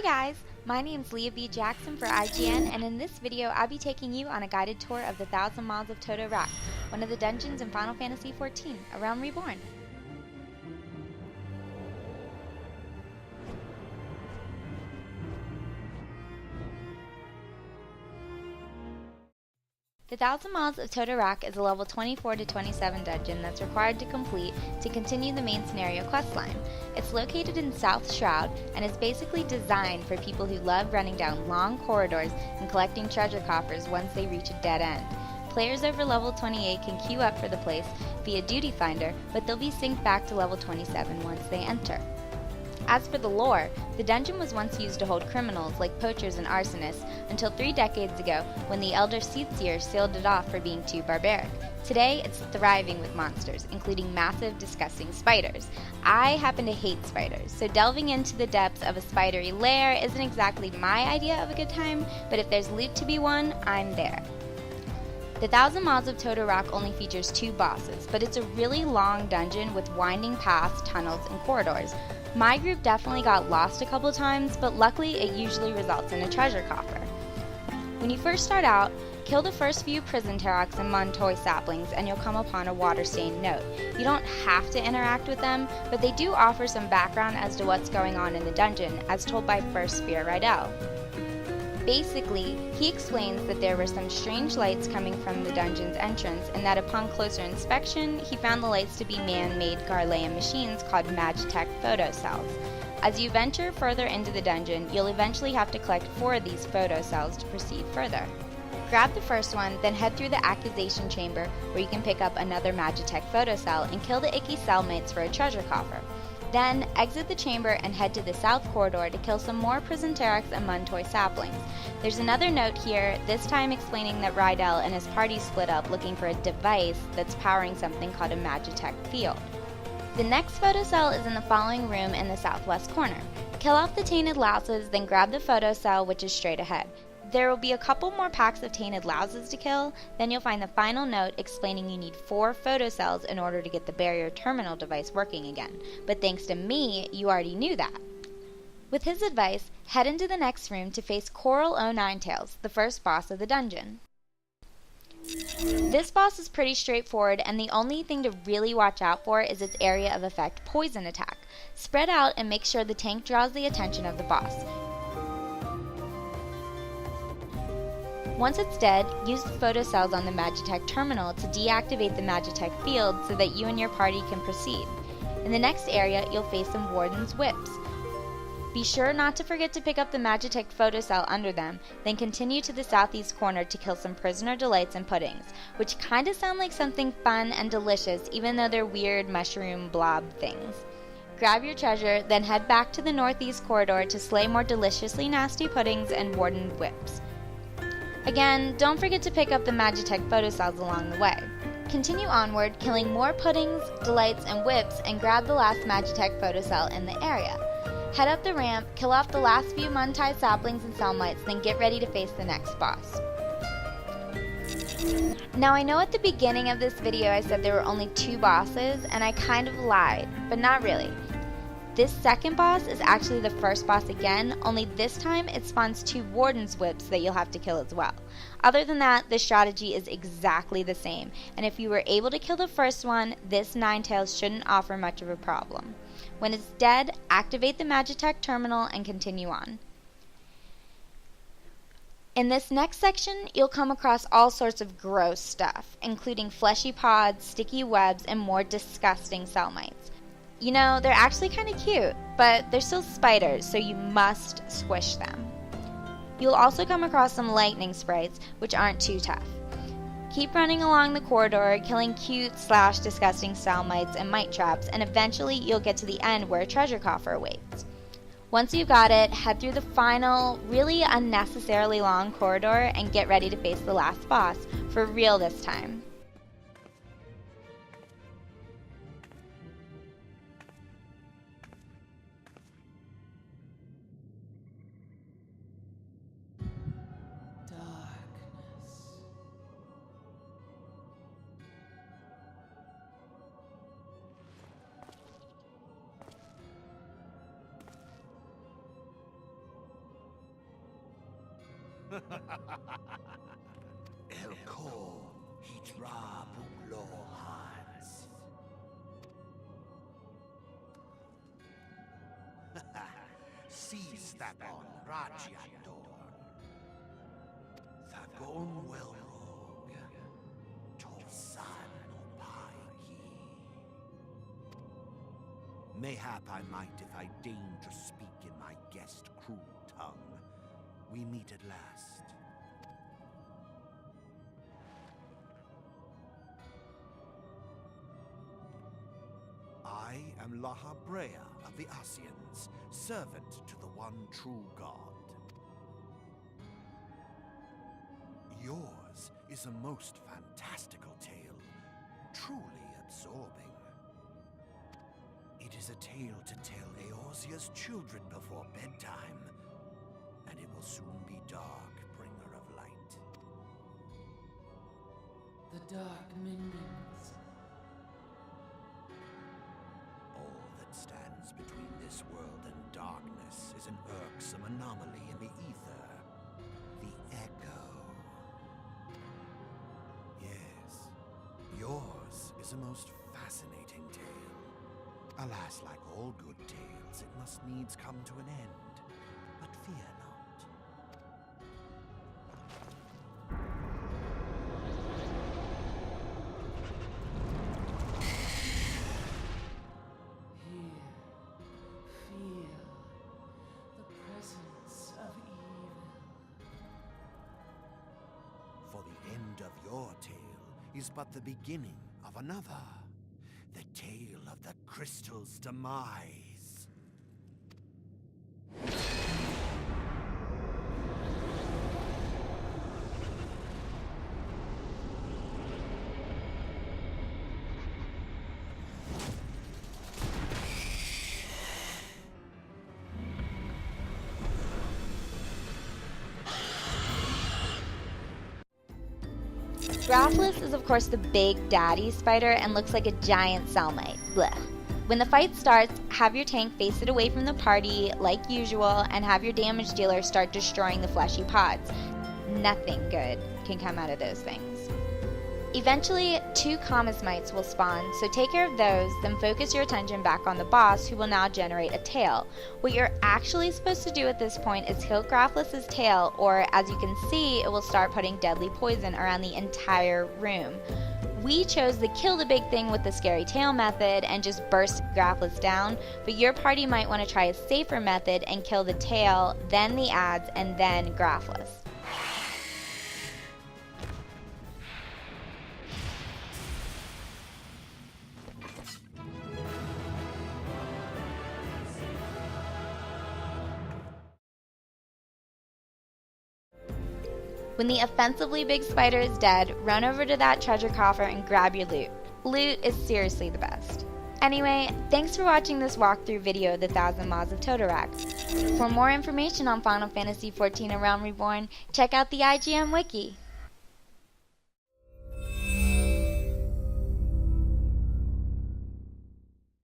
Hey guys, my name's Leah B. Jackson for IGN, and in this video I'll be taking you on a guided tour of the Thousand Maws of Toto-Rak, one of the dungeons in Final Fantasy XIV, A Realm Reborn. The Thousand Maws of Toto-Rak is a level 24 to 27 dungeon that's required to complete to continue the main scenario questline. It's located in South Shroud and is basically designed for people who love running down long corridors and collecting treasure coffers once they reach a dead end. Players over level 28 can queue up for the place via Duty Finder, but they'll be synced back to level 27 once they enter. As for the lore, the dungeon was once used to hold criminals like poachers and arsonists until 3 decades ago when the Elder Seedseer sealed it off for being too barbaric. Today, it's thriving with monsters, including massive, disgusting spiders. I happen to hate spiders, so delving into the depths of a spidery lair isn't exactly my idea of a good time, but if there's loot to be won, I'm there. The Thousand Maws of Toto-Rak only features 2 bosses, but it's a really long dungeon with winding paths, tunnels, and corridors. My group definitely got lost a couple times, but luckily it usually results in a treasure coffer. When you first start out, kill the first few prison Terocs and Mun-Tuy saplings and you'll come upon a water-stained note. You don't have to interact with them, but they do offer some background as to what's going on in the dungeon, as told by First Spear Rydell. Basically, he explains that there were some strange lights coming from the dungeon's entrance and that upon closer inspection, he found the lights to be man-made Garlean machines called Magitech photocells. As you venture further into the dungeon, you'll eventually have to collect 4 of these photocells to proceed further. Grab the first one, then head through the accusation chamber where you can pick up another Magitech photocell and kill the icky cellmates for a treasure coffer. Then, exit the chamber and head to the south corridor to kill some more prison Terocs and Mun-Tuy saplings. There's another note here, this time explaining that Rydell and his party split up looking for a device that's powering something called a Magitech field. The next photocell is in the following room in the southwest corner. Kill off the Tainted Louses, then grab the photocell, which is straight ahead. There will be a couple more packs of Tainted Louses to kill, then you'll find the final note explaining you need 4 photocells in order to get the barrier terminal device working again. But thanks to me, you already knew that. With his advice, head into the next room to face Coeurl O'9tails, the first boss of the dungeon. This boss is pretty straightforward, and the only thing to really watch out for is its area of effect poison attack. Spread out and make sure the tank draws the attention of the boss. Once it's dead, use the photocells on the Magitech terminal to deactivate the Magitech field so that you and your party can proceed. In the next area, you'll face some Warden's whips. Be sure not to forget to pick up the Magitech photocell under them, then continue to the southeast corner to kill some prisoner delights and puddings, which kinda sound like something fun and delicious even though they're weird mushroom blob things. Grab your treasure, then head back to the northeast corridor to slay more deliciously nasty puddings and Warden whips. Again, don't forget to pick up the Magitech photocells along the way. Continue onward, killing more puddings, delights, and whips, and grab the last Magitech photocell in the area. Head up the ramp, kill off the last few Mun-Tuy saplings and cellmates, then get ready to face the next boss. Now I know at the beginning of this video I said there were only 2 bosses, and I kind of lied, but not really. This second boss is actually the first boss again, only this time it spawns 2 Warden's whips that you'll have to kill as well. Other than that, the strategy is exactly the same, and if you were able to kill the first one, this 9tails shouldn't offer much of a problem. When it's dead, activate the Magitech terminal and continue on. In this next section, you'll come across all sorts of gross stuff, including fleshy pods, sticky webs, and more disgusting cellmates. You know, they're actually kind of cute, but they're still spiders, so you must squish them. You'll also come across some lightning sprites, which aren't too tough. Keep running along the corridor, killing cute/disgusting cellmates and mite traps, and eventually you'll get to the end where a treasure coffer awaits. Once you've got it, head through the final, really unnecessarily long corridor and get ready to face the last boss, for real this time. El Ko Hitra Bulo Hans. Seize that on Rajiandor. Thagon Welrog. Tosan Opaiki. Mayhap I might if I deign to speak in my guest cruel tongue. We meet at last. I am Laha Brea of the Asians, servant to the one true God. Yours is a most fantastical tale, truly absorbing. It is a tale to tell Eorzea's children before bedtime, and it will soon be dark, bringer of light. The Dark Minions. All that stands between this world and darkness is an irksome anomaly in the ether. The Echo. Yes, yours is a most fascinating tale. Alas, like all good tales, it must needs come to an end. But fear not. Here, feel the presence of evil. For the end of your tale is but the beginning of another. The tale of the crystal's demise. Grafflas is of course the big daddy spider and looks like a giant cellmite. Blech. When the fight starts, have your tank face it away from the party like usual and have your damage dealer start destroying the fleshy pods. Nothing good can come out of those things. Eventually, 2 Comismites will spawn, so take care of those, then focus your attention back on the boss, who will now generate a tail. What you're actually supposed to do at this point is kill Grafflas' tail, or as you can see, it will start putting deadly poison around the entire room. We chose the kill the big thing with the scary tail method and just burst Grafflas down, but your party might want to try a safer method and kill the tail, then the ads, and then Grafflas. When the offensively big spider is dead, run over to that treasure coffer and grab your loot. Loot is seriously the best. Anyway, thanks for watching this walkthrough video of the Thousand Maws of Toto-Rak. For more information on Final Fantasy XIV and Realm Reborn, check out the IGN Wiki.